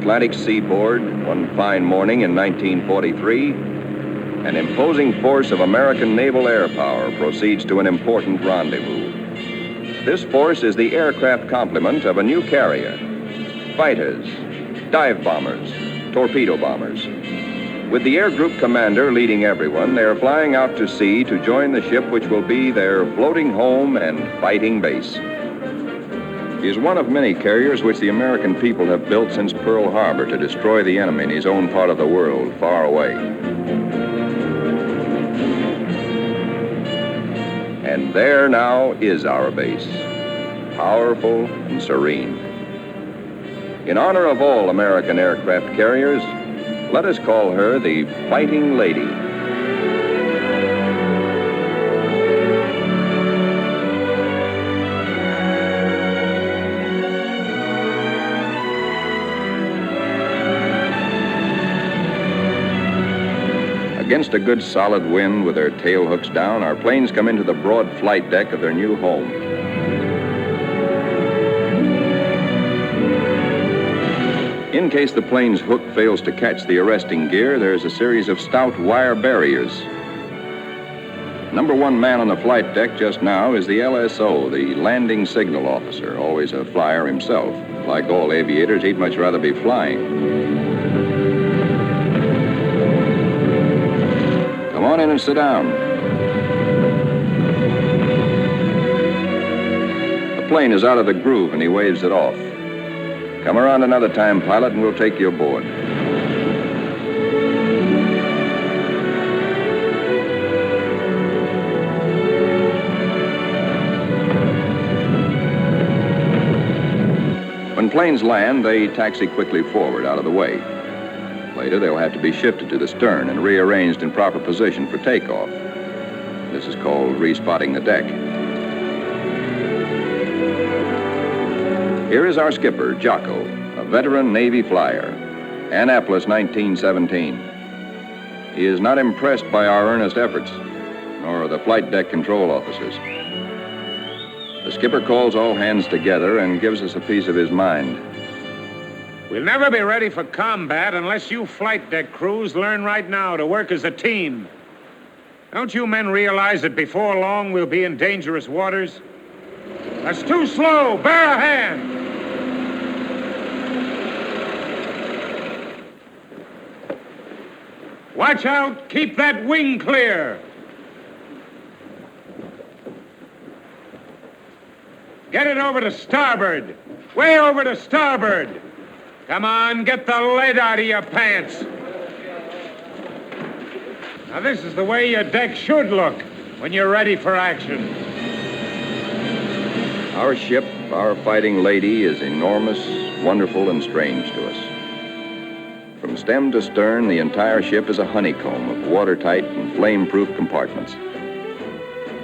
Atlantic seaboard, one fine morning in 1943, an imposing force of American naval air power proceeds to an important rendezvous. This force is the aircraft complement of a new carrier. Fighters, dive bombers, torpedo bombers. With the air group commander leading everyone, they're flying out to sea to join the ship which will be their floating home and fighting base. He is one of many carriers which the American people have built since Pearl Harbor to destroy the enemy in his own part of the world, far away. And there now is our base, powerful and serene. In honor of all American aircraft carriers, let us call her the Fighting Lady. Against a good solid wind with their tail hooks down, our planes come into the broad flight deck of their new home. In case the plane's hook fails to catch the arresting gear, there's a series of stout wire barriers. Number one man on the flight deck just now is the LSO, the landing signal officer, always a flyer himself. Like all aviators, he'd much rather be flying. Come on in and sit down. The plane is out of the groove and he waves it off. Come around another time, pilot, and we'll take you aboard. When planes land, they taxi quickly forward out of the way. Later, they'll have to be shifted to the stern and rearranged in proper position for takeoff. This is called respotting the deck. Here is our skipper, Jocko, a veteran Navy flyer. Annapolis, 1917. He is not impressed by our earnest efforts, nor are the flight deck control officers. The skipper calls all hands together and gives us a piece of his mind. We'll never be ready for combat unless you flight deck crews learn right now to work as a team. Don't you men realize that before long we'll be in dangerous waters? That's too slow. Bear a hand. Watch out. Keep that wing clear. Get it over to starboard. Way over to starboard. Come on, get the lead out of your pants. Now, this is the way your deck should look when you're ready for action. Our ship, our Fighting Lady, is enormous, wonderful, and strange to us. From stem to stern, the entire ship is a honeycomb of watertight and flame-proof compartments.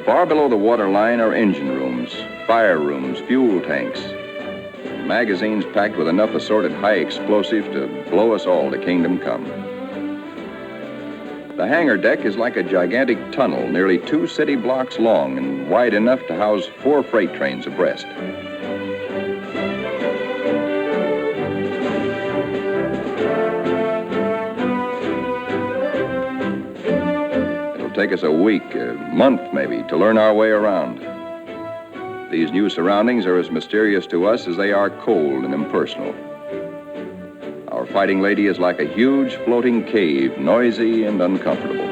Far below the waterline are engine rooms, fire rooms, fuel tanks, magazines packed with enough assorted high explosive to blow us all to kingdom come. The hangar deck is like a gigantic tunnel, nearly 2 city blocks long and wide enough to house 4 freight trains abreast. It'll take us a week, a month maybe, to learn our way around. These new surroundings are as mysterious to us as they are cold and impersonal. Our Fighting Lady is like a huge floating cave, noisy and uncomfortable.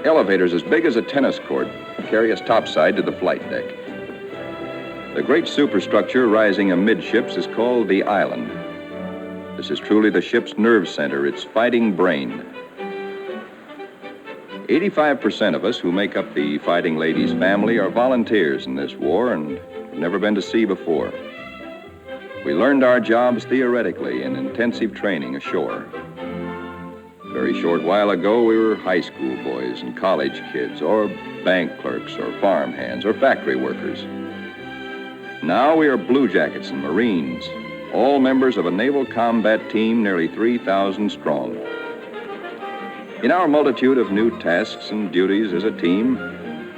Elevators as big as a tennis court carry us topside to the flight deck. The great superstructure rising amidships is called the island. This is truly the ship's nerve center, its fighting brain. 85% of us who make up the Fighting Lady's family are volunteers in this war and have never been to sea before. We learned our jobs theoretically in intensive training ashore. A very short while ago, we were high school boys and college kids, or bank clerks, or farm hands, or factory workers. Now we are blue jackets and Marines, all members of a naval combat team nearly 3,000 strong. In our multitude of new tasks and duties as a team,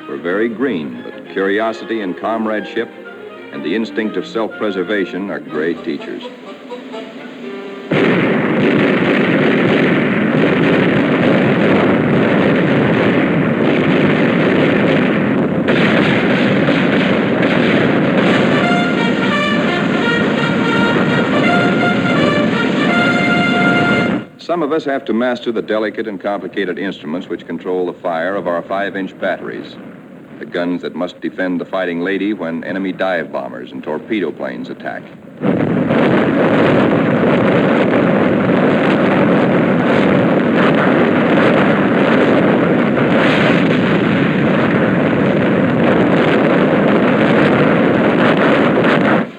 we're very green, but curiosity and comradeship and the instinct of self-preservation are great teachers. Some of us have to master the delicate and complicated instruments which control the fire of our 5-inch batteries, the guns that must defend the fighting lady when enemy dive bombers and torpedo planes attack.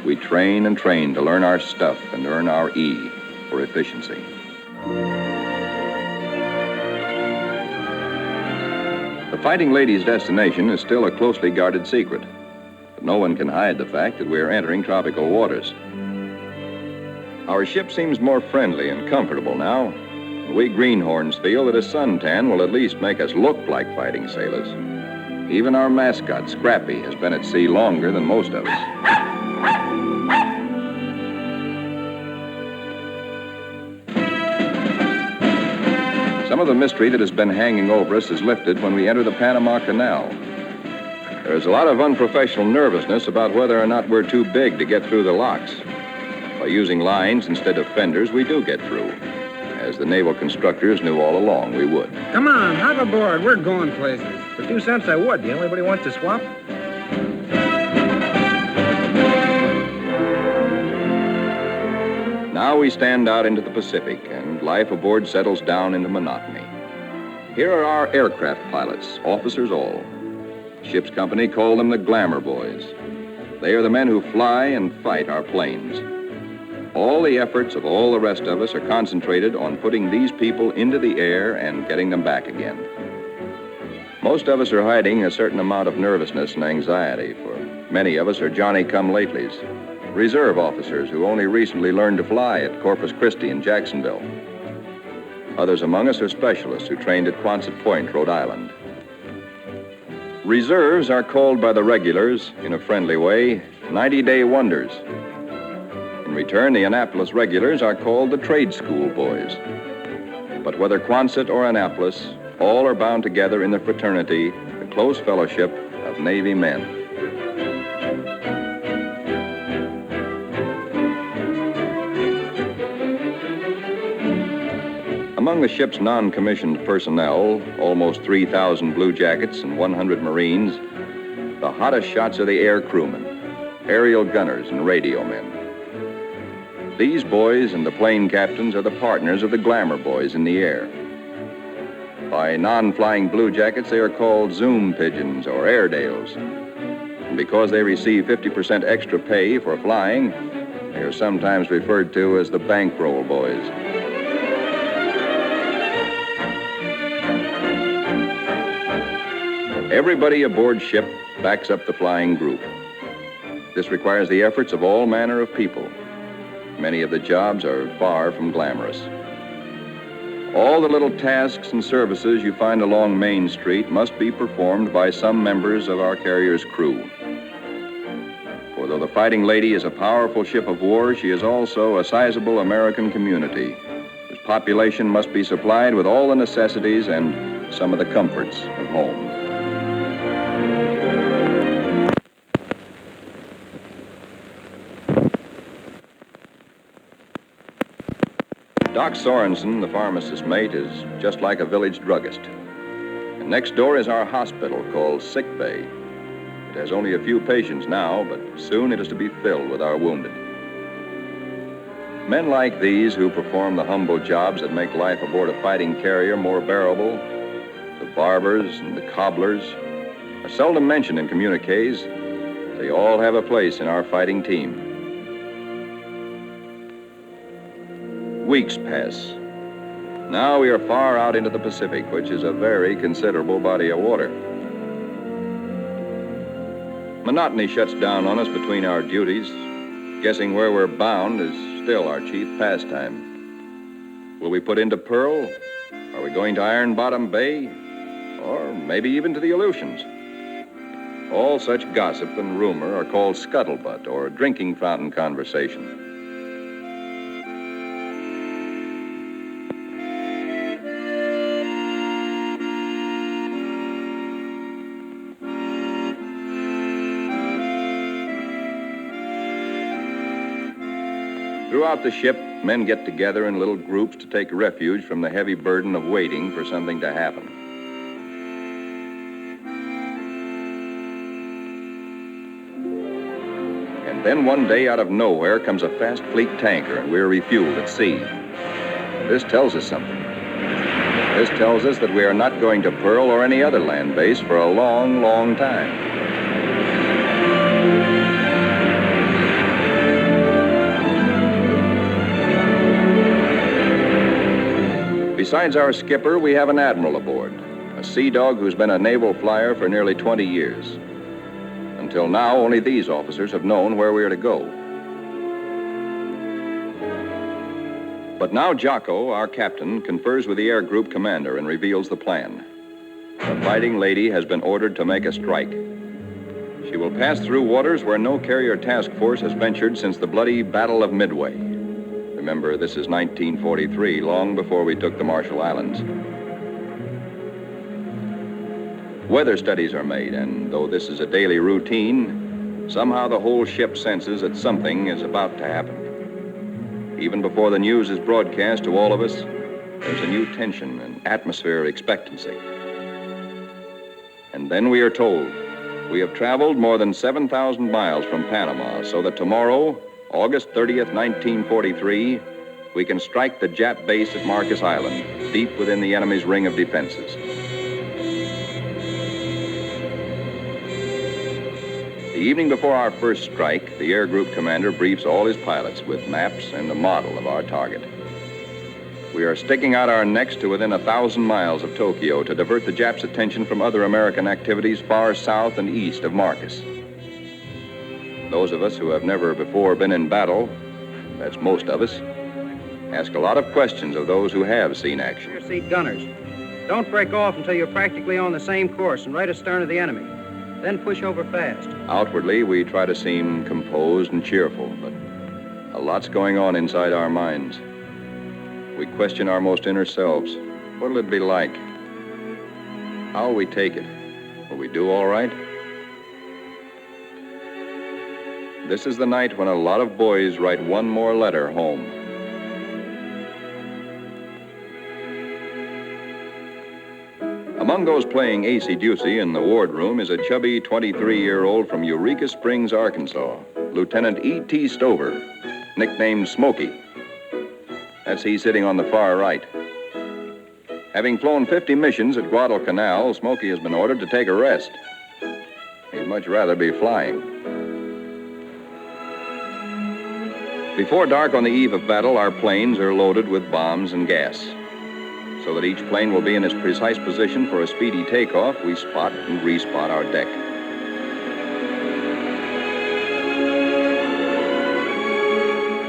We train and train to learn our stuff and earn our E for efficiency. The Fighting Lady's destination is still a closely guarded secret, but no one can hide the fact that we're entering tropical waters. Our ship seems more friendly and comfortable now, and we greenhorns feel that a suntan will at least make us look like fighting sailors. Even our mascot, Scrappy, has been at sea longer than most of us. Some of the mystery that has been hanging over us is lifted when we enter the Panama Canal. There's a lot of unprofessional nervousness about whether or not we're too big to get through the locks. By using lines instead of fenders, we do get through, as the naval constructors knew all along we would. Come on, hop aboard. We're going places. For 2 cents, I would. Do you know anybody wants to swap? Now we stand out into the Pacific, and life aboard settles down into monotony. Here are our aircraft pilots, officers all. Ship's company call them the Glamour Boys. They are the men who fly and fight our planes. All the efforts of all the rest of us are concentrated on putting these people into the air and getting them back again. Most of us are hiding a certain amount of nervousness and anxiety, for many of us are Johnny-come-latelys, reserve officers who only recently learned to fly at Corpus Christi and Jacksonville. Others among us are specialists who trained at Quonset Point, Rhode Island. Reserves are called by the regulars, in a friendly way, 90-day wonders. In return, the Annapolis regulars are called the Trade School Boys. But whether Quonset or Annapolis, all are bound together in the fraternity, the close fellowship of Navy men. Among the ship's non-commissioned personnel, almost 3,000 Blue Jackets and 100 Marines, the hottest shots are the air crewmen, aerial gunners, and radio men. These boys and the plane captains are the partners of the Glamour Boys in the air. By non-flying Blue Jackets, they are called Zoom Pigeons or Airedales. And because they receive 50% extra pay for flying, they are sometimes referred to as the Bankroll Boys. Everybody aboard ship backs up the flying group. This requires the efforts of all manner of people. Many of the jobs are far from glamorous. All the little tasks and services you find along Main Street must be performed by some members of our carrier's crew. For though the Fighting Lady is a powerful ship of war, she is also a sizable American community, whose population must be supplied with all the necessities and some of the comforts of home. Doc Sorensen, the pharmacist's mate, is just like a village druggist. And next door is our hospital called Sick Bay. It has only a few patients now, but soon it is to be filled with our wounded. Men like these who perform the humble jobs that make life aboard a fighting carrier more bearable, the barbers and the cobblers, are seldom mentioned in communiques. They all have a place in our fighting team. Weeks pass. Now we are far out into the Pacific, which is a very considerable body of water. Monotony shuts down on us between our duties. Guessing where we're bound is still our chief pastime. Will we put into Pearl? Are we going to Iron Bottom Bay? Or maybe even to the Aleutians? All such gossip and rumor are called scuttlebutt or drinking fountain conversation. Throughout the ship, men get together in little groups to take refuge from the heavy burden of waiting for something to happen. And then one day, out of nowhere, comes a fast fleet tanker, and we're refueled at sea. This tells us something. This tells us that we are not going to Pearl or any other land base for a long, long time. Besides our skipper, we have an admiral aboard, a sea dog who's been a naval flyer for nearly 20 years. Until now, only these officers have known where we are to go. But now Jocko, our captain, confers with the air group commander and reveals the plan. The Fighting Lady has been ordered to make a strike. She will pass through waters where no carrier task force has ventured since the bloody Battle of Midway. Remember, this is 1943, long before we took the Marshall Islands. Weather studies are made, and though this is a daily routine, somehow the whole ship senses that something is about to happen. Even before the news is broadcast to all of us, there's a new tension and atmosphere of expectancy. And then we are told we have traveled more than 7,000 miles from Panama, so that tomorrow, August 30th, 1943, we can strike the Jap base at Marcus Island, deep within the enemy's ring of defenses. The evening before our first strike, the air group commander briefs all his pilots with maps and a model of our target. We are sticking out our necks to within 1,000 miles of Tokyo to divert the Japs' attention from other American activities far south and east of Marcus. Those of us who have never before been in battle, that's most of us, ask a lot of questions of those who have seen action. Rear seat gunners, don't break off until you're practically on the same course and right astern of the enemy. Then push over fast. Outwardly, we try to seem composed and cheerful, but a lot's going on inside our minds. We question our most inner selves. What'll it be like? How'll we take it? Will we do all right? This is the night when a lot of boys write one more letter home. Among those playing acey-deucey in the wardroom is a chubby 23-year-old from Eureka Springs, Arkansas, Lieutenant E.T. Stover, nicknamed Smokey. That's he sitting on the far right. Having flown 50 missions at Guadalcanal, Smokey has been ordered to take a rest. He'd much rather be flying. Before dark on the eve of battle, our planes are loaded with bombs and gas. So that each plane will be in its precise position for a speedy takeoff, we spot and respot our deck.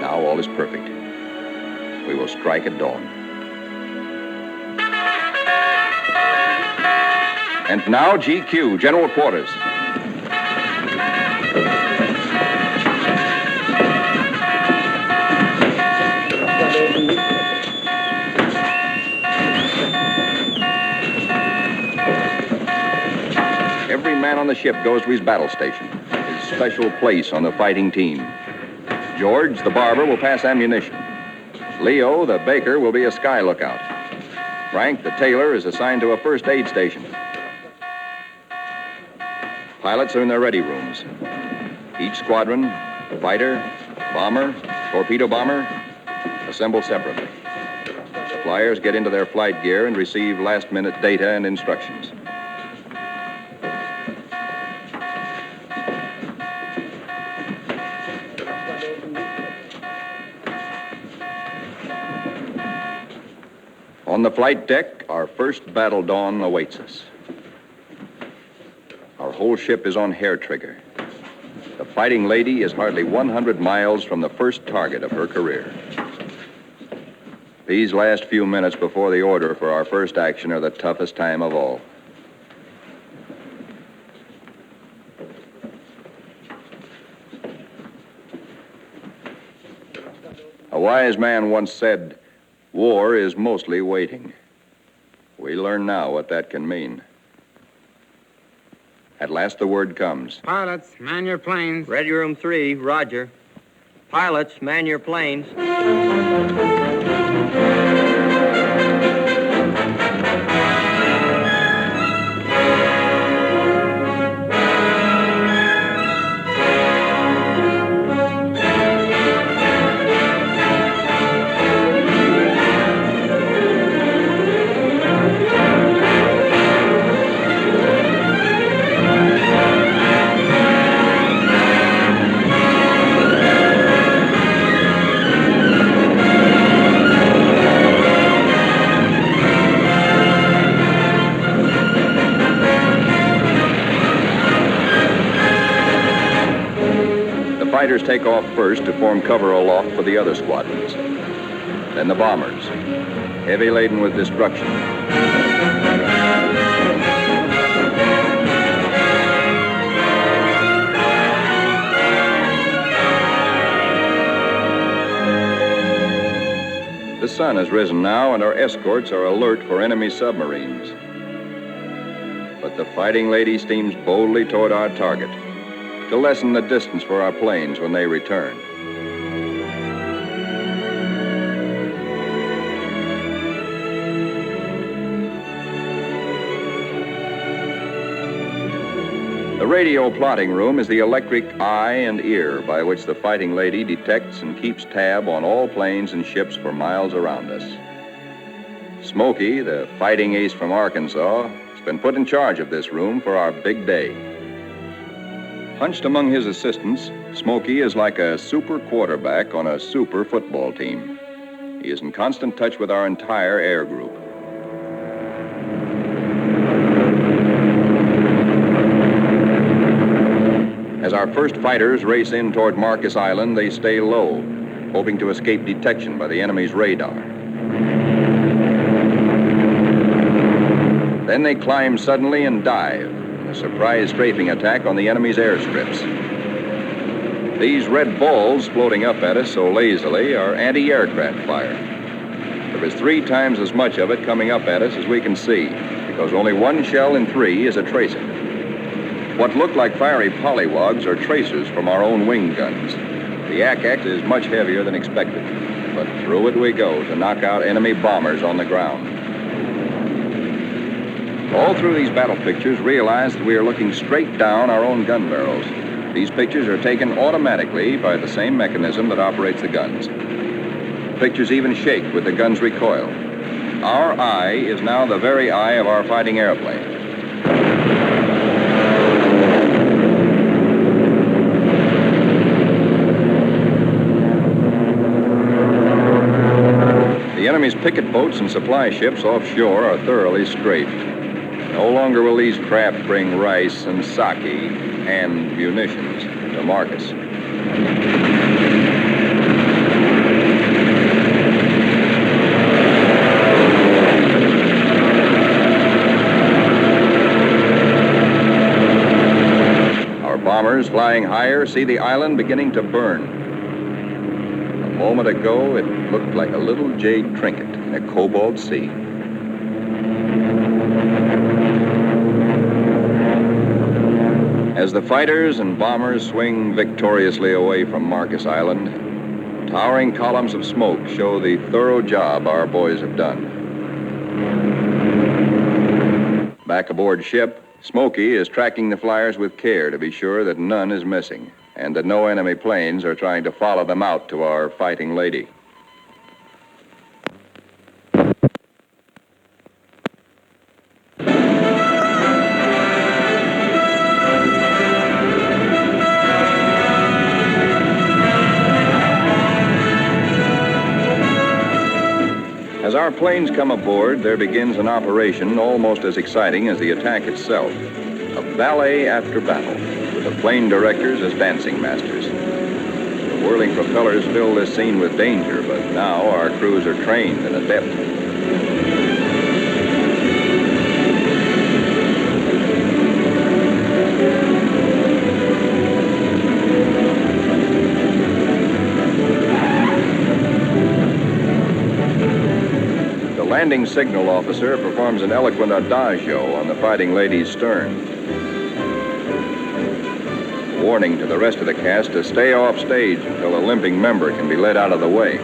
Now all is perfect. We will strike at dawn. And now GQ, General Quarters. Every man on the ship goes to his battle station, his special place on the fighting team. George, the barber, will pass ammunition. Leo, the baker, will be a sky lookout. Frank, the tailor, is assigned to a first aid station. Pilots are in their ready rooms. Each squadron, fighter, bomber, torpedo bomber, assemble separately. The flyers get into their flight gear and receive last-minute data and instructions. On the flight deck, our first battle dawn awaits us. Our whole ship is on hair trigger. The Fighting Lady is hardly 100 miles from the first target of her career. These last few minutes before the order for our first action are the toughest time of all. wise man once said, war is mostly waiting. We learn now what that can mean. At last the word comes. Pilots, man your planes. Ready Room 3, roger. Pilots, man your planes. Fighters take off first to form cover aloft for the other squadrons. Then the bombers, heavy laden with destruction. The sun has risen now, and our escorts are alert for enemy submarines. But the Fighting Lady steams boldly toward our target to lessen the distance for our planes when they return. The radio plotting room is the electric eye and ear by which the Fighting Lady detects and keeps tab on all planes and ships for miles around us. Smokey, the fighting ace from Arkansas, has been put in charge of this room for our big day. Hunched among his assistants, Smokey is like a super quarterback on a super football team. He is in constant touch with our entire air group. As our first fighters race in toward Marcus Island, they stay low, hoping to escape detection by the enemy's radar. Then they climb suddenly and dive, a surprise strafing attack on the enemy's airstrips. These red balls floating up at us so lazily are anti-aircraft fire. There is 3 times as much of it coming up at us as we can see, because only 1 shell in 3 is a tracer. What look like fiery pollywogs are tracers from our own wing guns. The Yak-X is much heavier than expected, but through it we go to knock out enemy bombers on the ground. All through these battle pictures, realize that we are looking straight down our own gun barrels. These pictures are taken automatically by the same mechanism that operates the guns. Pictures even shake with the gun's recoil. Our eye is now the very eye of our fighting airplane. The enemy's picket boats and supply ships offshore are thoroughly strafed. No longer will these craft bring rice and sake and munitions to Marcus. Our bombers flying higher see the island beginning to burn. A moment ago, it looked like a little jade trinket in a cobalt sea. As the fighters and bombers swing victoriously away from Marcus Island, towering columns of smoke show the thorough job our boys have done. Back aboard ship, Smokey is tracking the flyers with care to be sure that none is missing and that no enemy planes are trying to follow them out to our Fighting Lady. As our planes come aboard, there begins an operation almost as exciting as the attack itself. A ballet after battle, with the plane directors as dancing masters. The whirling propellers fill this scene with danger, but now our crews are trained and adept. landing signal officer performs an eloquent adagio on the Fighting Lady's stern. Warning to the rest of the cast to stay off stage until a limping member can be led out of the way.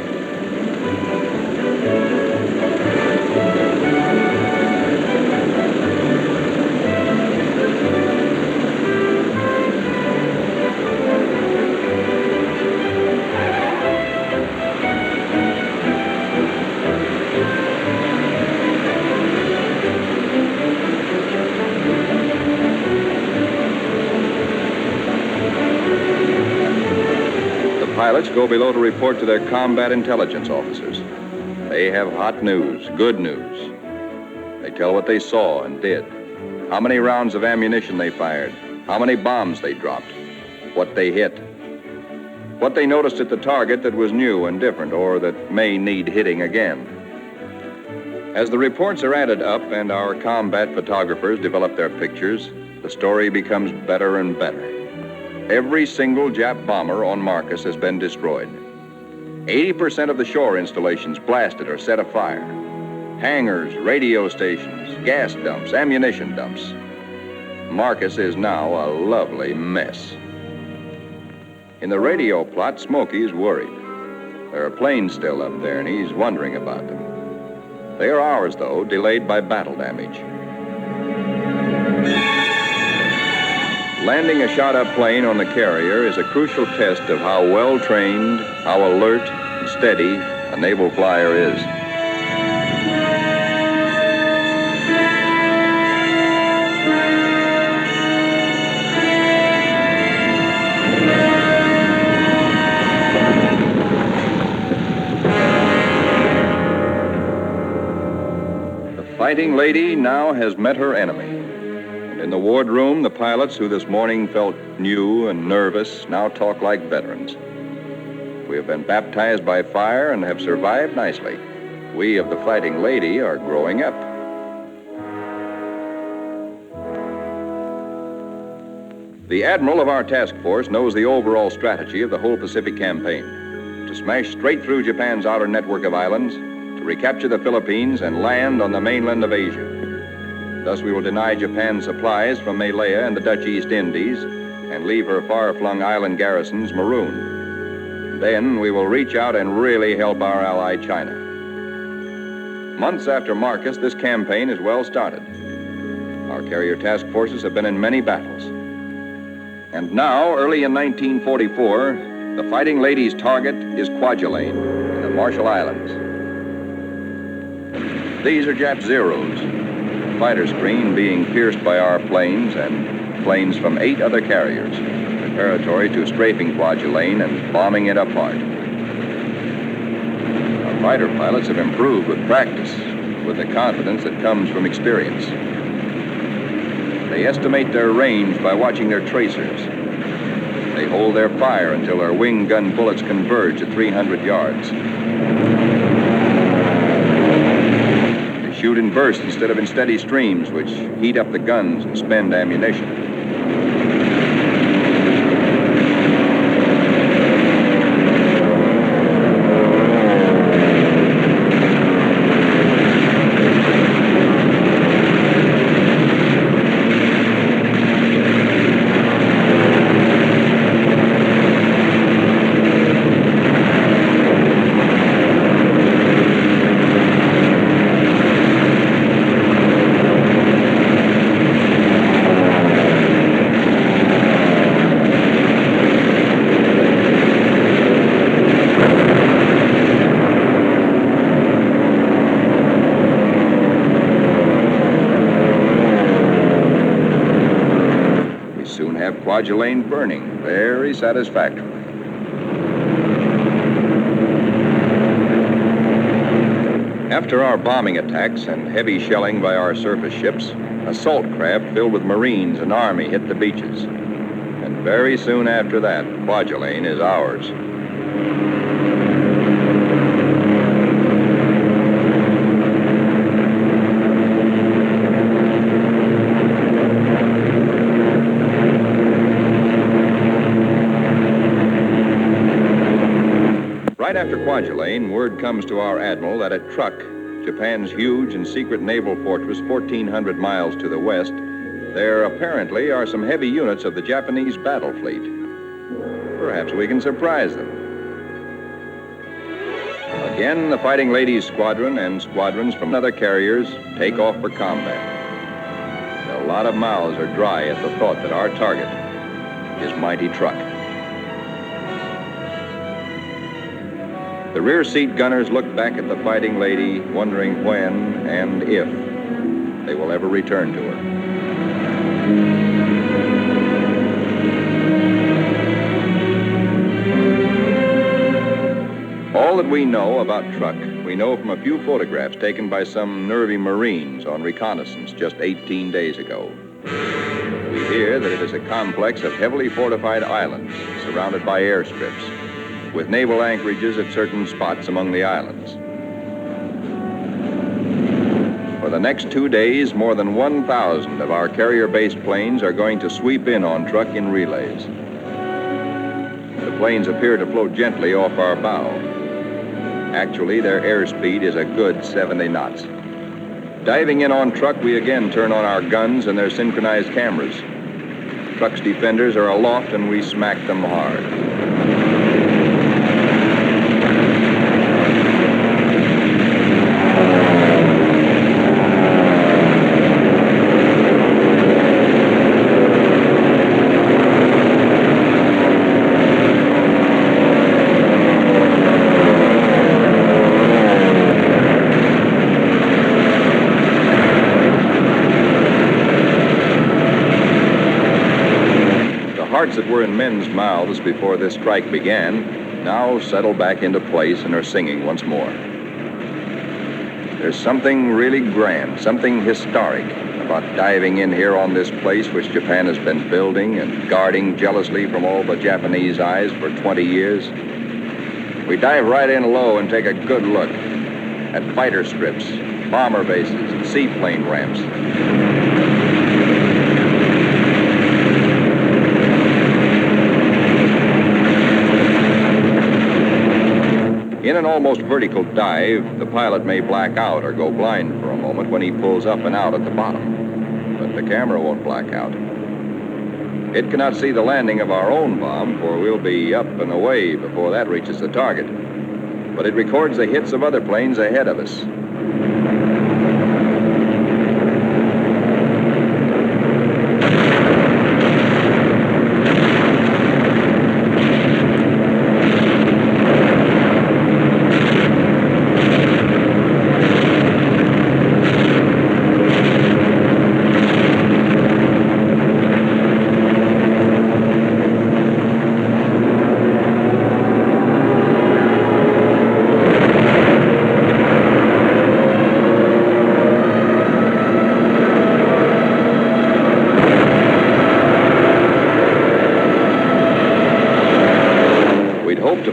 Pilots go below to report to their combat intelligence officers. They have hot news, good news. They tell what they saw and did, how many rounds of ammunition they fired, how many bombs they dropped, what they hit, what they noticed at the target that was new and different or that may need hitting again. As the reports are added up and our combat photographers develop their pictures, the story becomes better and better. Every single Jap bomber on Marcus has been destroyed. 80% of the shore installations blasted or set afire. Hangars, radio stations, gas dumps, ammunition dumps. Marcus is now a lovely mess. In the radio plot, Smokey's worried. There are planes still up there, and he's wondering about them. They are ours, though, delayed by battle damage. Landing a shot-up plane on the carrier is a crucial test of how well-trained, how alert and steady a naval flyer is. The Fighting Lady now has met her enemy. In the wardroom, the pilots who this morning felt new and nervous now talk like veterans. We have been baptized by fire and have survived nicely. We of the Fighting Lady are growing up. The admiral of our task force knows the overall strategy of the whole Pacific campaign: to smash straight through Japan's outer network of islands, to recapture the Philippines and land on the mainland of Asia. Thus, we will deny Japan supplies from Malaya and the Dutch East Indies and leave her far-flung island garrisons marooned. Then we will reach out and really help our ally China. Months after Marcus, this campaign is well started. Our carrier task forces have been in many battles. And now, early in 1944, the Fighting Lady's target is Kwajalein in the Marshall Islands. These are Jap Zeros. Fighter screen being pierced by our planes and planes from 8 other carriers, preparatory to strafing Kwajalein and bombing it apart. Our fighter pilots have improved with practice, with the confidence that comes from experience. They estimate their range by watching their tracers. They hold their fire until their wing gun bullets converge at 300 yards. Shoot in bursts instead of in steady streams, which heat up the guns and spend ammunition. Kwajalein burning very satisfactorily. After our bombing attacks and heavy shelling by our surface ships, assault craft filled with Marines and Army hit the beaches. And very soon after that, Kwajalein is ours. Right after Kwajalein, word comes to our admiral that a truck Japan's huge and secret naval fortress 1,400 miles to the west, there apparently are some heavy units of the Japanese battle fleet. Perhaps we can surprise them. Again, the Fighting Ladies Squadron and squadrons from other carriers take off for combat. A lot of mouths are dry at the thought that our target is mighty truck. The rear seat gunners look back at the Fighting Lady, wondering when and if they will ever return to her. All that we know about truck, we know from a few photographs taken by some nervy Marines on reconnaissance just 18 days ago. We hear that it is a complex of heavily fortified islands surrounded by airstrips, with naval anchorages at certain spots among the islands. For the next 2 days, more than 1,000 of our carrier-based planes are going to sweep in on truck in relays. The planes appear to float gently off our bow. Actually, their airspeed is a good 70 knots. Diving in on truck, we again turn on our guns and their synchronized cameras. Truck's defenders are aloft and we smack them hard. Hearts that were in men's mouths before this strike began now settle back into place and are singing once more. There's something really grand, something historic about diving in here on this place which Japan has been building and guarding jealously from all the Japanese eyes for 20 years. We dive right in low and take a good look at fighter strips, bomber bases, and seaplane ramps. In an almost vertical dive, the pilot may black out or go blind for a moment when he pulls up and out at the bottom. But the camera won't black out. It cannot see the landing of our own bomb, for we'll be up and away before that reaches the target. But it records the hits of other planes ahead of us.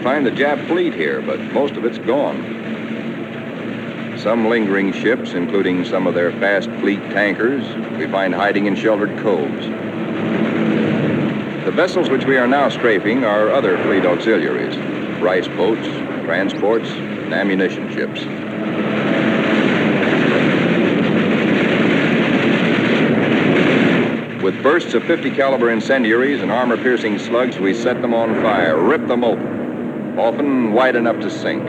Find the Jap fleet here, but most of it's gone. Some lingering ships, including some of their fast fleet tankers, we find hiding in sheltered coves. The vessels which we are now strafing are other fleet auxiliaries, rice boats, transports, and ammunition ships. With bursts of 50 caliber incendiaries and armor-piercing slugs, we set them on fire, rip them open, often wide enough to sink.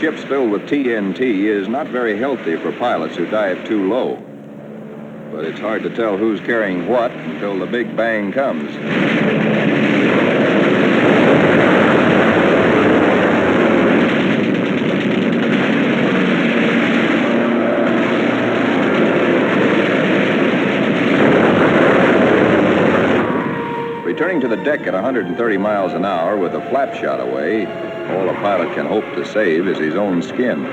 Ships filled with TNT is not very healthy for pilots who dive too low. But it's hard to tell who's carrying what until the big bang comes. Returning to the deck at 130 miles an hour with a flap shot away, all a pilot can hope to save is his own skin.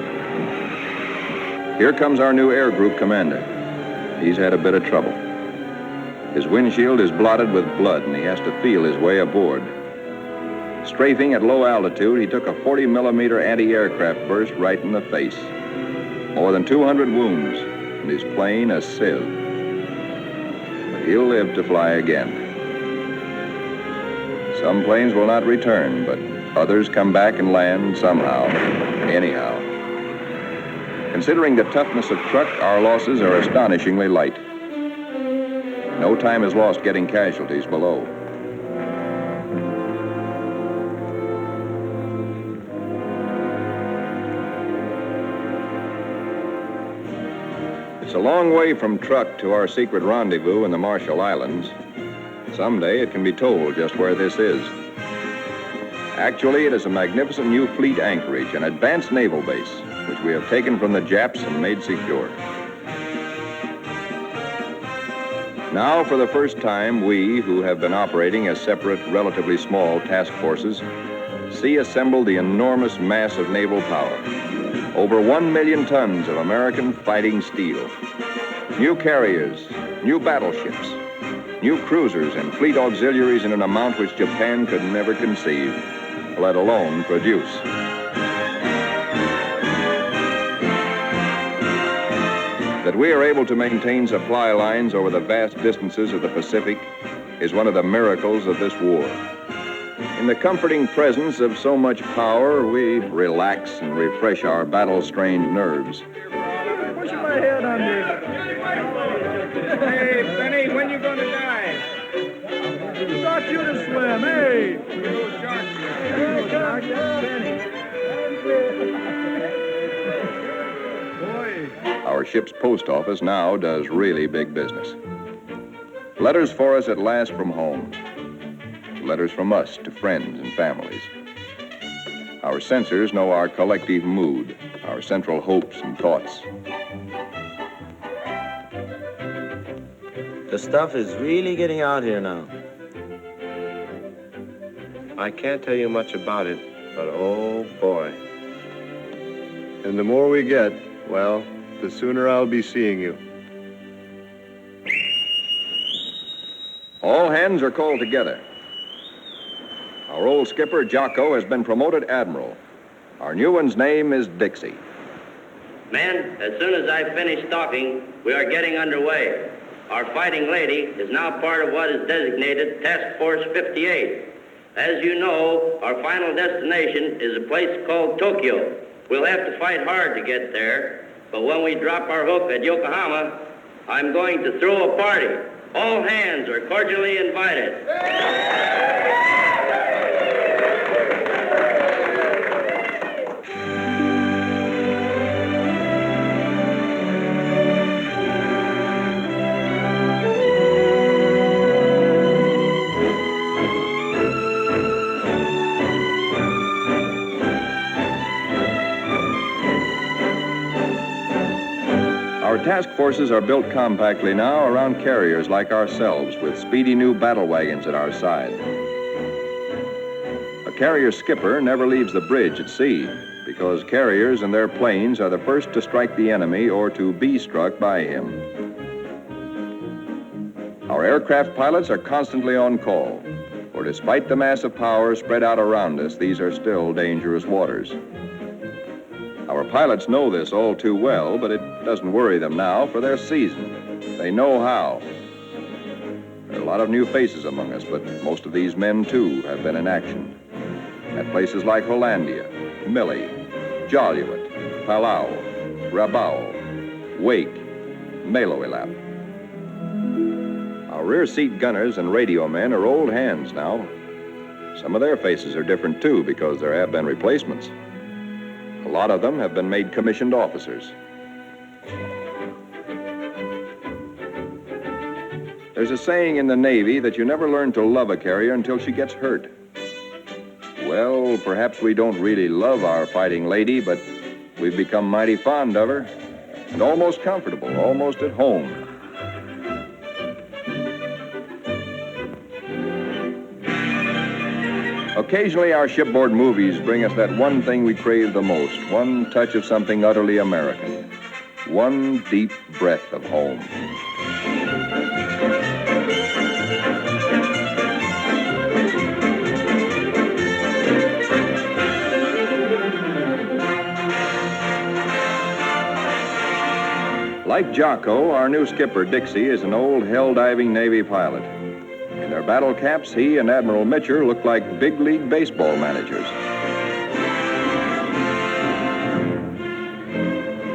Here comes our new air group commander. He's had a bit of trouble. His windshield is blotted with blood, and he has to feel his way aboard. Strafing at low altitude, he took a 40-millimeter anti-aircraft burst right in the face. More than 200 wounds, and his plane a sieve. But he'll live to fly again. Some planes will not return, but others come back and land somehow, anyhow. Considering the toughness of truck, our losses are astonishingly light. No time is lost getting casualties below. It's a long way from truck to our secret rendezvous in the Marshall Islands. Someday it can be told just where this is. Actually, it is a magnificent new fleet anchorage, an advanced naval base, which we have taken from the Japs and made secure. Now, for the first time, we, who have been operating as separate, relatively small task forces, see assembled the enormous mass of naval power. Over 1 million tons of American fighting steel. New carriers, new battleships, new cruisers and fleet auxiliaries in an amount which Japan could never conceive, let alone produce. That we are able to maintain supply lines over the vast distances of the Pacific is one of the miracles of this war. In the comforting presence of so much power, we relax and refresh our battle-strained nerves. Push my head under. Hey, Benny, when you going to die? Who taught you to swim? Hey! Our ship's post office now does really big business. Letters for us at last from home. Letters from us to friends and families. Our censors know our collective mood, our central hopes and thoughts. The stuff is really getting out here now. I can't tell you much about it, but oh boy. And the more we get, well, the sooner I'll be seeing you. All hands are called together. Our old skipper, Jocko, has been promoted admiral. Our new one's name is Dixie. Men, as soon as I finish talking, we are getting underway. Our fighting lady is now part of what is designated Task Force 58. As you know, our final destination is a place called Tokyo. We'll have to fight hard to get there, but when we drop our hook at Yokohama, I'm going to throw a party. All hands are cordially invited. Our task forces are built compactly now around carriers like ourselves with speedy new battle wagons at our side. A carrier skipper never leaves the bridge at sea because carriers and their planes are the first to strike the enemy or to be struck by him. Our aircraft pilots are constantly on call, for despite the mass of power spread out around us, these are still dangerous waters. Our pilots know this all too well, but it doesn't worry them now, for they're seasoned. They know how. There are a lot of new faces among us, but most of these men, too, have been in action. At places like Hollandia, Millie, Joliet, Palau, Rabaul, Wake, Meloilap. Our rear seat gunners and radio men are old hands now. Some of their faces are different, too, because there have been replacements. A lot of them have been made commissioned officers. There's a saying in the Navy that you never learn to love a carrier until she gets hurt. Well, perhaps we don't really love our fighting lady, but we've become mighty fond of her and almost comfortable, almost at home. Occasionally, our shipboard movies bring us that one thing we crave the most, one touch of something utterly American, one deep breath of home. Like Jocko, our new skipper, Dixie, is an old hell-diving Navy pilot. In their battle caps, he and Admiral Michener look like big league baseball managers.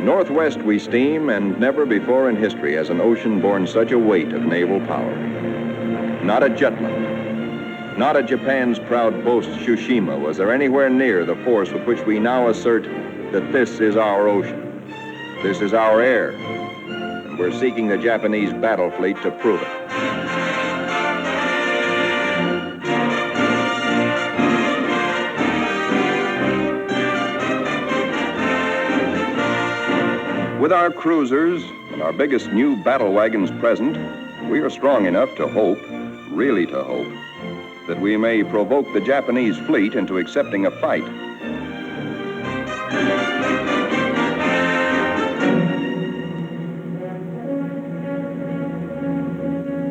Northwest we steam, and never before in history has an ocean borne such a weight of naval power. Not at Jutland, not at Japan's proud boast, Tsushima, was there anywhere near the force with which we now assert that this is our ocean. This is our air. And we're seeking the Japanese battle fleet to prove it. With our cruisers and our biggest new battle wagons present, we are strong enough to hope, really to hope, that we may provoke the Japanese fleet into accepting a fight.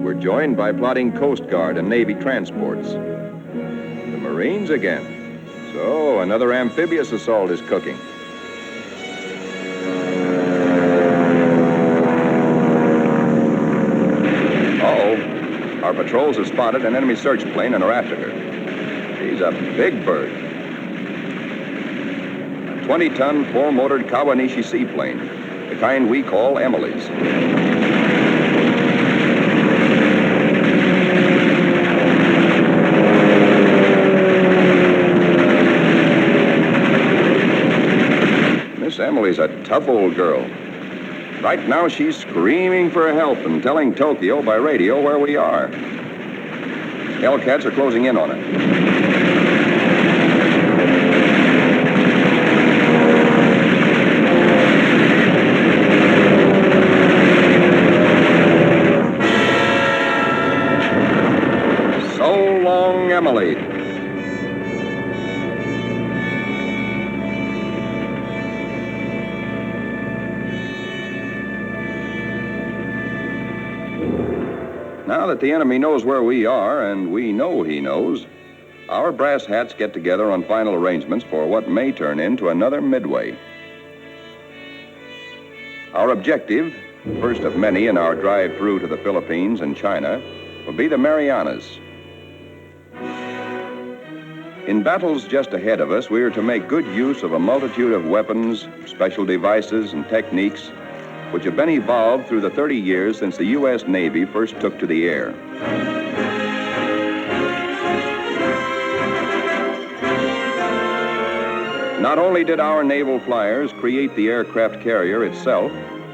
We're joined by plotting Coast Guard and Navy transports. The Marines again. So another amphibious assault is cooking. Our patrols have spotted an enemy search plane and are after her. She's a big bird. A 20-ton, 4-motored Kawanishi seaplane, the kind we call Emily's. Miss Emily's a tough old girl. Right now, she's screaming for help and telling Tokyo by radio where we are. Hellcats are closing in on it. So long, Emily. Now that the enemy knows where we are, and we know he knows, our brass hats get together on final arrangements for what may turn into another Midway. Our objective, first of many in our drive through to the Philippines and China, will be the Marianas. In battles just ahead of us, we are to make good use of a multitude of weapons, special devices, and techniques which have been evolved through the 30 years since the U.S. Navy first took to the air. Not only did our naval flyers create the aircraft carrier itself,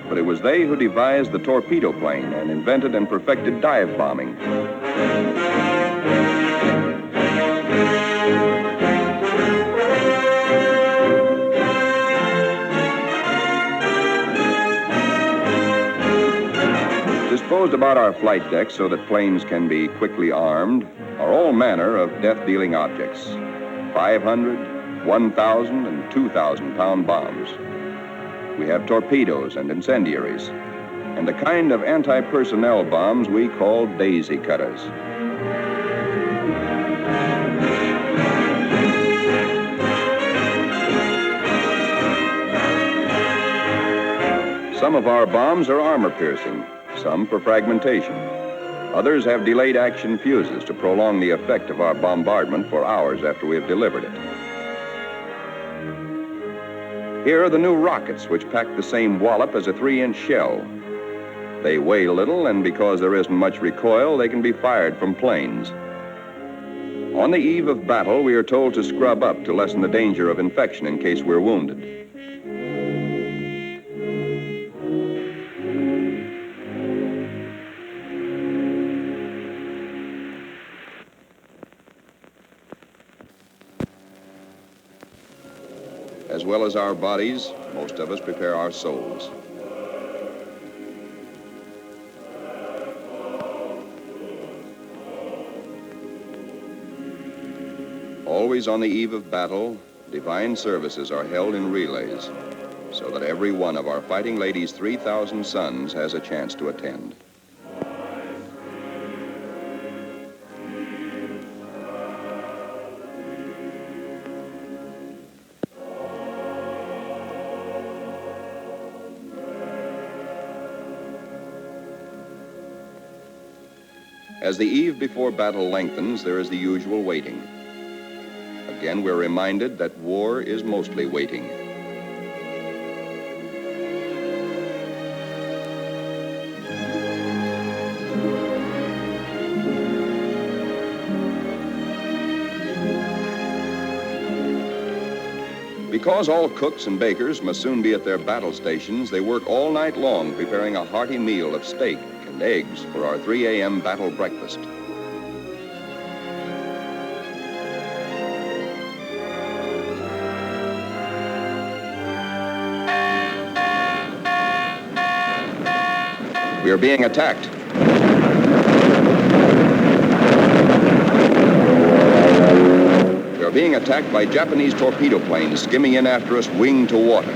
but it was they who devised the torpedo plane and invented and perfected dive bombing. Disposed about our flight decks so that planes can be quickly armed are all manner of death-dealing objects. 500, 1,000, and 2,000-pound bombs. We have torpedoes and incendiaries, and the kind of anti-personnel bombs we call daisy cutters. Some of our bombs are armor-piercing, some for fragmentation. Others have delayed action fuses to prolong the effect of our bombardment for hours after we have delivered it. Here are the new rockets, which pack the same wallop as a 3-inch shell. They weigh little, and because there isn't much recoil, they can be fired from planes. On the eve of battle, we are told to scrub up to lessen the danger of infection in case we're wounded. As well as our bodies, most of us prepare our souls. Always on the eve of battle, divine services are held in relays so that every one of our fighting ladies' 3,000 sons has a chance to attend. As the eve before battle lengthens, there is the usual waiting. Again, we're reminded that war is mostly waiting. Because all cooks and bakers must soon be at their battle stations, they work all night long preparing a hearty meal of steak and eggs for our 3 a.m. battle breakfast. We are being attacked. We are being attacked by Japanese torpedo planes skimming in after us, wing to water.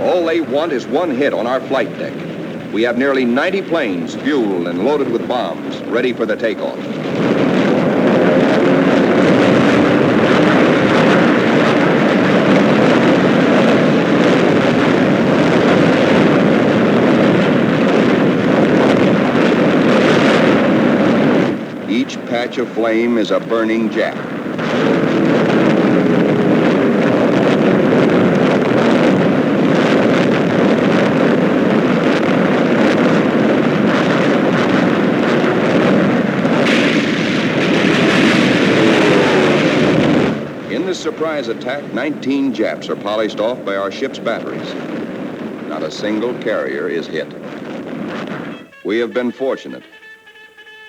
All they want is one hit on our flight deck. We have nearly 90 planes fueled and loaded with bombs, ready for the takeoff. Each patch of flame is a burning Jap. In this surprise attack, 19 Japs are polished off by our ship's batteries. Not a single carrier is hit. We have been fortunate.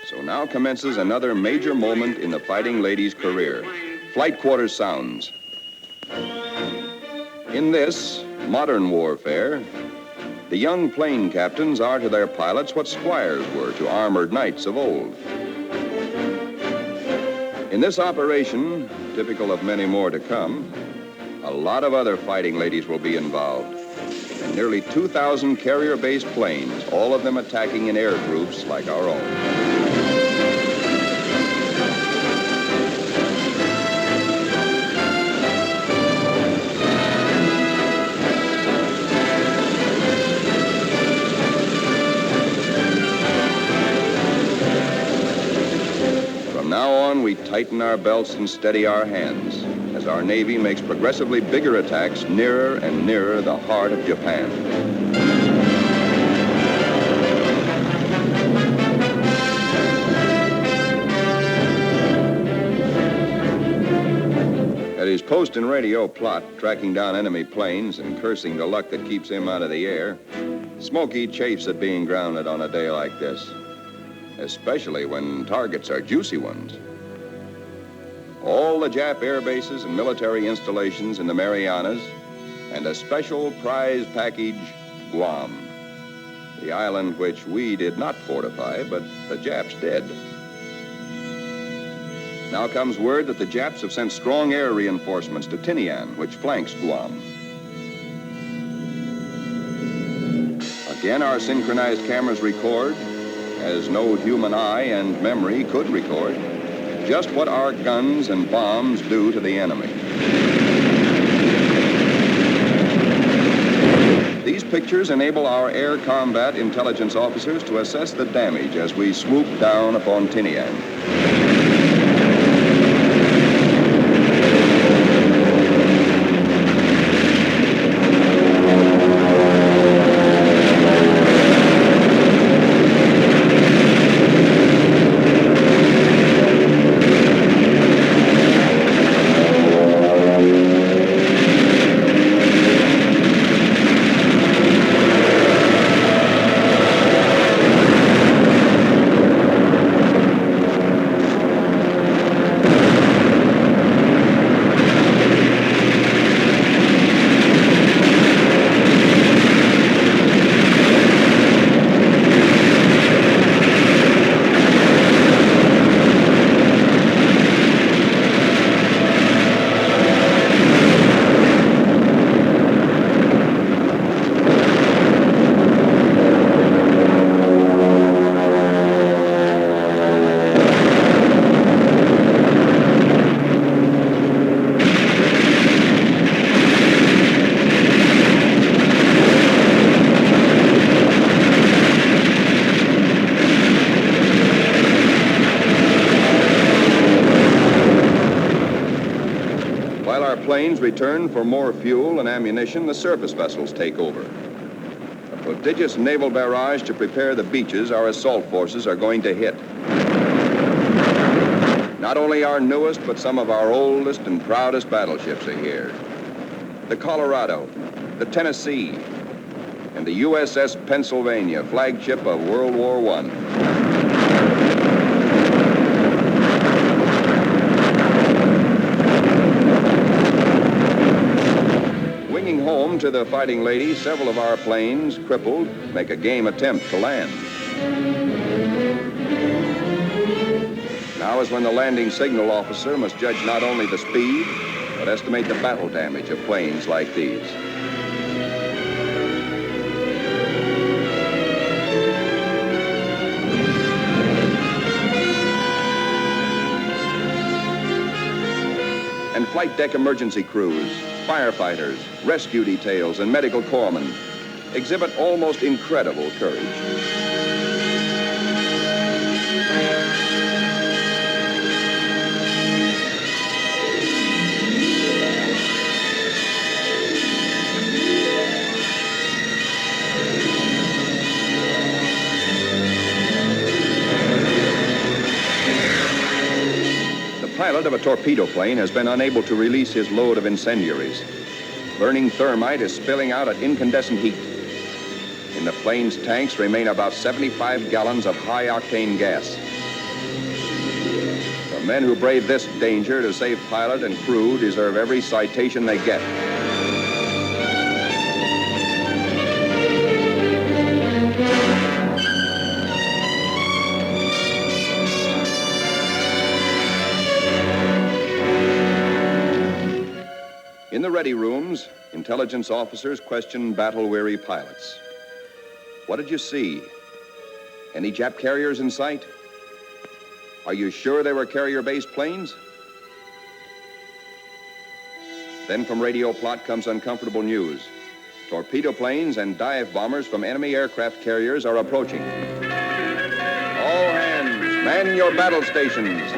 So now commences another major moment in the fighting lady's career. Flight quarters sounds. In this modern warfare, the young plane captains are to their pilots what squires were to armored knights of old. In this operation, typical of many more to come, a lot of other fighting ladies will be involved. And nearly 2,000 carrier-based planes, all of them attacking in air groups like our own. From now on, we tighten our belts and steady our hands as our Navy makes progressively bigger attacks nearer and nearer the heart of Japan. At his post and radio plot, tracking down enemy planes and cursing the luck that keeps him out of the air, Smokey chafes at being grounded on a day like this, especially when targets are juicy ones. All the Jap air bases and military installations in the Marianas, and a special prize package, Guam, the island which we did not fortify, but the Japs did. Now comes word that the Japs have sent strong air reinforcements to Tinian, which flanks Guam. Again, our synchronized cameras record, as no human eye and memory could record, just what our guns and bombs do to the enemy. These pictures enable our air combat intelligence officers to assess the damage as we swoop down upon Tinian. planes return for more fuel and ammunition, the surface vessels take over. A prodigious naval barrage to prepare the beaches our assault forces are going to hit. Not only our newest, but some of our oldest and proudest battleships are here. The Colorado, the Tennessee, and the USS Pennsylvania, flagship of World War I. Winging home to the Fighting Lady, several of our planes, crippled, make a game attempt to land. Now is when the landing signal officer must judge not only the speed, but estimate the battle damage of planes like these. And flight deck emergency crews, firefighters, rescue details, and medical corpsmen exhibit almost incredible courage. The pilot of a torpedo plane has been unable to release his load of incendiaries. Burning thermite is spilling out at incandescent heat. In the plane's tanks remain about 75 gallons of high-octane gas. The men who brave this danger to save pilot and crew deserve every citation they get. In the ready rooms, intelligence officers question battle-weary pilots. What did you see? Any Jap carriers in sight? Are you sure they were carrier-based planes? Then from radio plot comes uncomfortable news. Torpedo planes and dive bombers from enemy aircraft carriers are approaching. All hands, man your battle stations.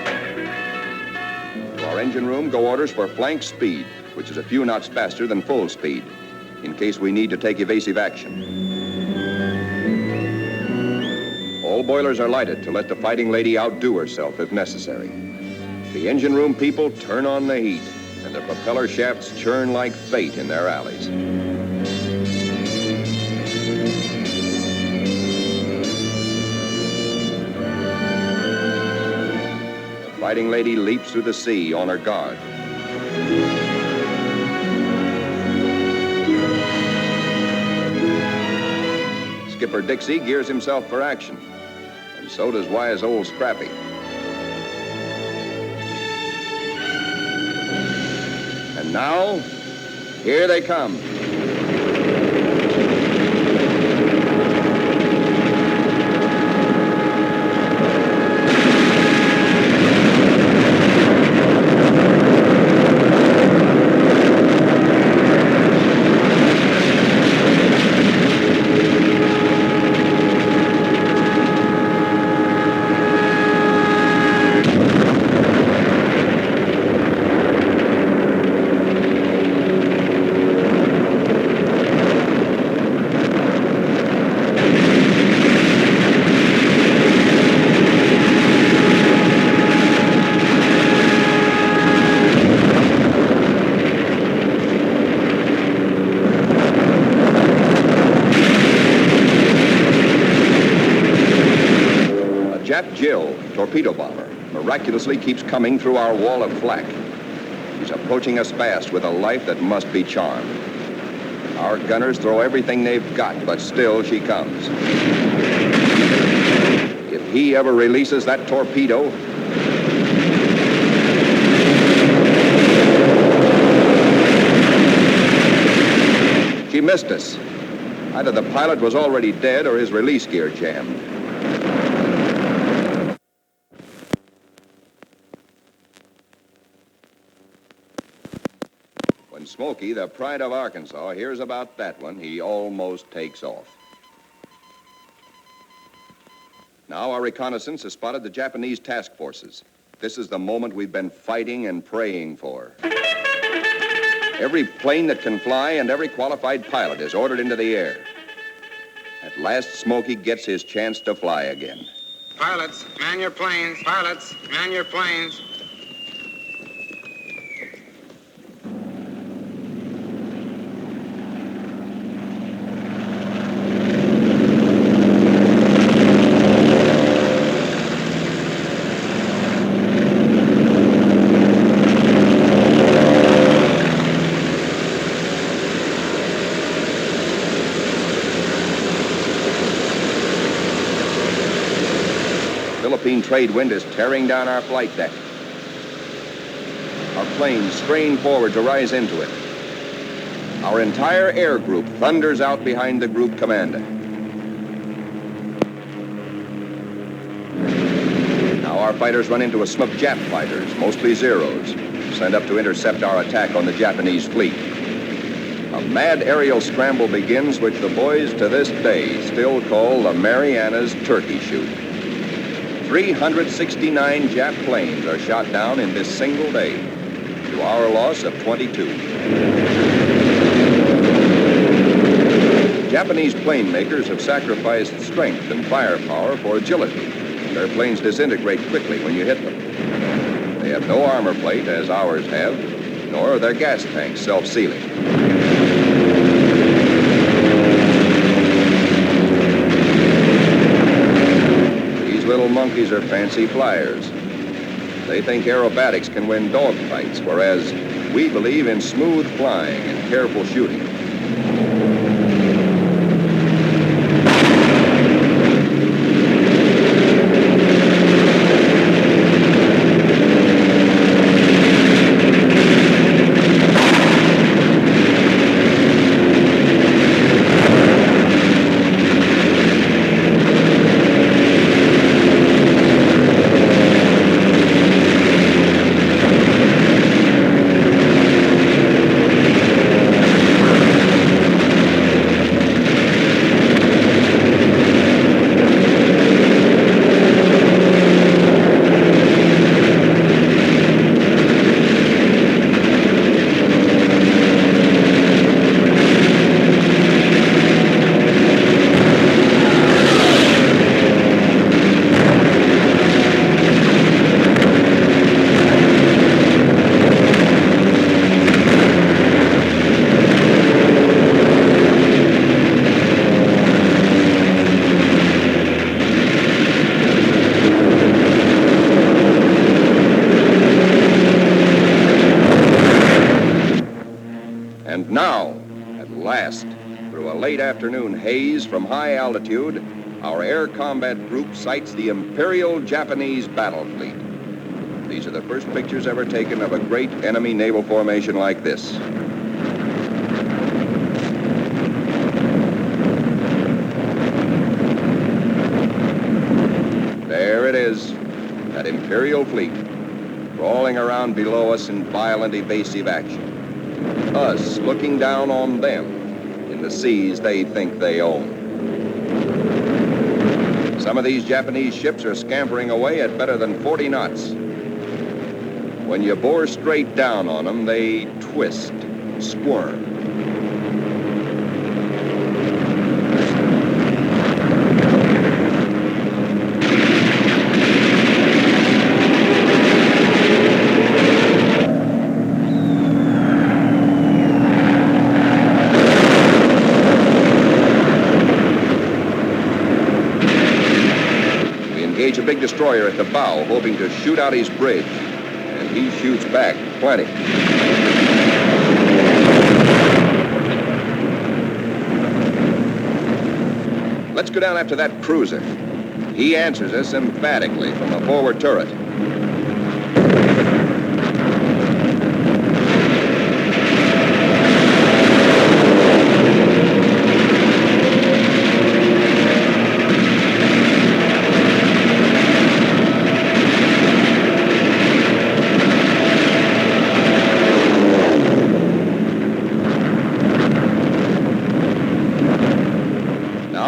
To our engine room go orders for flank speed, which is a few knots faster than full speed, in case we need to take evasive action. All boilers are lighted to let the Fighting Lady outdo herself if necessary. The engine room people turn on the heat, and the propeller shafts churn like fate in their alleys. The Fighting Lady leaps through the sea on her guard. Skipper Dixie gears himself for action, and so does wise old Scrappy. And now, here they come. Jill, torpedo bomber, miraculously keeps coming through our wall of flak. She's approaching us fast with a life that must be charmed. Our gunners throw everything they've got, but still she comes. If he ever releases that torpedo... She missed us. Either the pilot was already dead or his release gear jammed. When Smokey, the pride of Arkansas, hears about that one, he almost takes off. Now our reconnaissance has spotted the Japanese task forces. This is the moment we've been fighting and praying for. Every plane that can fly and every qualified pilot is ordered into the air. At last, Smokey gets his chance to fly again. Pilots, man your planes. Pilots, man your planes. Philippine trade wind is tearing down our flight deck. Our planes strain forward to rise into it. Our entire air group thunders out behind the group commander. Now our fighters run into a smoke Jap fighters, mostly Zeros, sent up to intercept our attack on the Japanese fleet. A mad aerial scramble begins, which the boys to this day still call the Marianas Turkey Shoot. 369 Jap planes are shot down in this single day, to our loss of 22. Japanese plane makers have sacrificed strength and firepower for agility. Their planes disintegrate quickly when you hit them. They have no armor plate, as ours have, nor are their gas tanks self-sealing. Little monkeys are fancy flyers. They think aerobatics can win dogfights, whereas we believe in smooth flying and careful shooting. And now, at last, through a late afternoon haze from high altitude, our air combat group sights the Imperial Japanese battle fleet. These are the first pictures ever taken of a great enemy naval formation like this. There it is, that Imperial fleet, crawling around below us in violent evasive action. Us looking down on them in the seas they think they own. Some of these Japanese ships are scampering away at better than 40 knots. When you bore straight down on them, they twist, squirm. A big destroyer at the bow, hoping to shoot out his bridge. And he shoots back plenty. Let's go down after that cruiser. He answers us emphatically from the forward turret.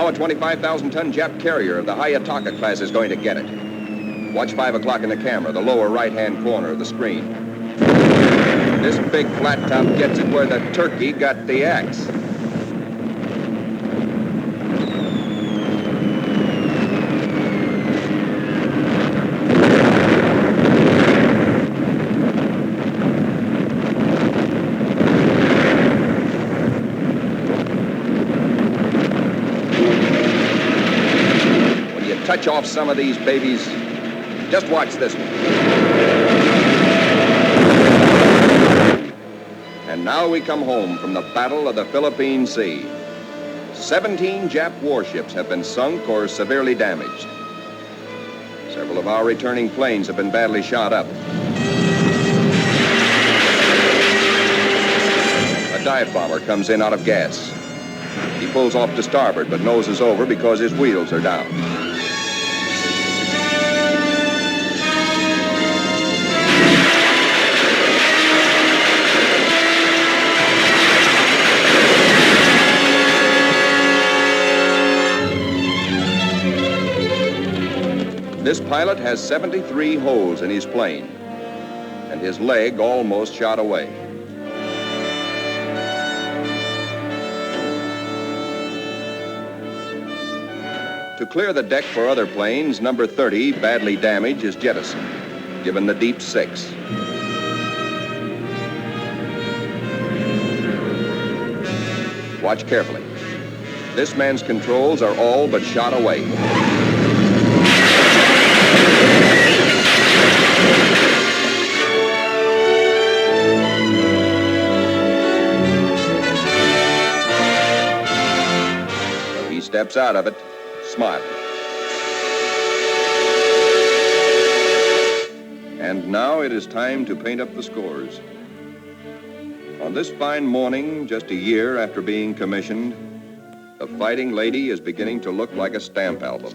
A 25,000-ton Jap carrier of the Hayataka class is going to get it. Watch 5 o'clock in the camera, the lower right-hand corner of the screen. This big flat top gets it where the turkey got the axe. When you touch off some of these babies, just watch this one. And now we come home from the Battle of the Philippine Sea. 17 Jap warships have been sunk or severely damaged. Several of our returning planes have been badly shot up. A dive bomber comes in out of gas. He pulls off to starboard, but noses over because his wheels are down. This pilot has 73 holes in his plane, and his leg almost shot away. To clear the deck for other planes, number 30, badly damaged, is jettisoned, given the deep 6. Watch carefully. This man's controls are all but shot away. He steps out of it, smiling. And now it is time to paint up the scores. On this fine morning, just a year after being commissioned, the Fighting Lady is beginning to look like a stamp album.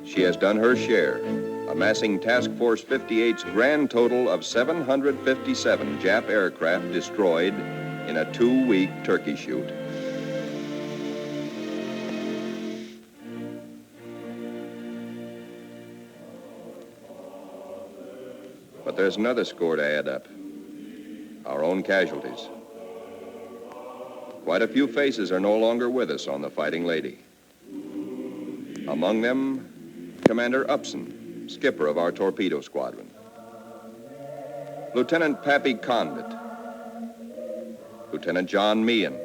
She has done her share, amassing Task Force 58's grand total of 757 Jap aircraft destroyed in a 2-week turkey shoot. But there's another score to add up. Our own casualties. Quite a few faces are no longer with us on the Fighting Lady. Among them, Commander Upson, skipper of our torpedo squadron. Lieutenant Pappy Condit. Lieutenant John Meehan.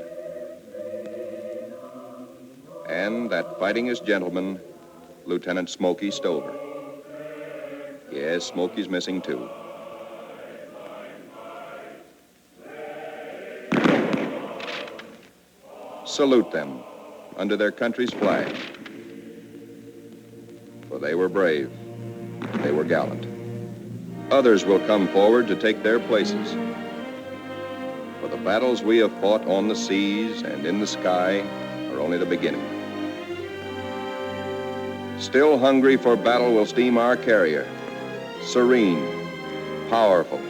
And that fightingest gentleman, Lieutenant Smokey Stover. Yes, Smokey's missing too. Salute them under their country's flag. For they were brave. They were gallant. Others will come forward to take their places. For the battles we have fought on the seas and in the sky are only the beginning. Still hungry for battle will steam our carrier. Serene, powerful,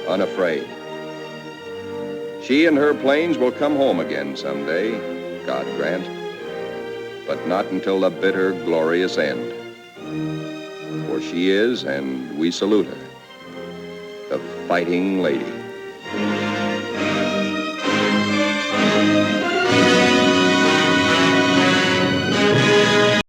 unafraid. She and her planes will come home again someday, God grant, but not until the bitter, glorious end. For she is, and we salute her, the Fighting Lady.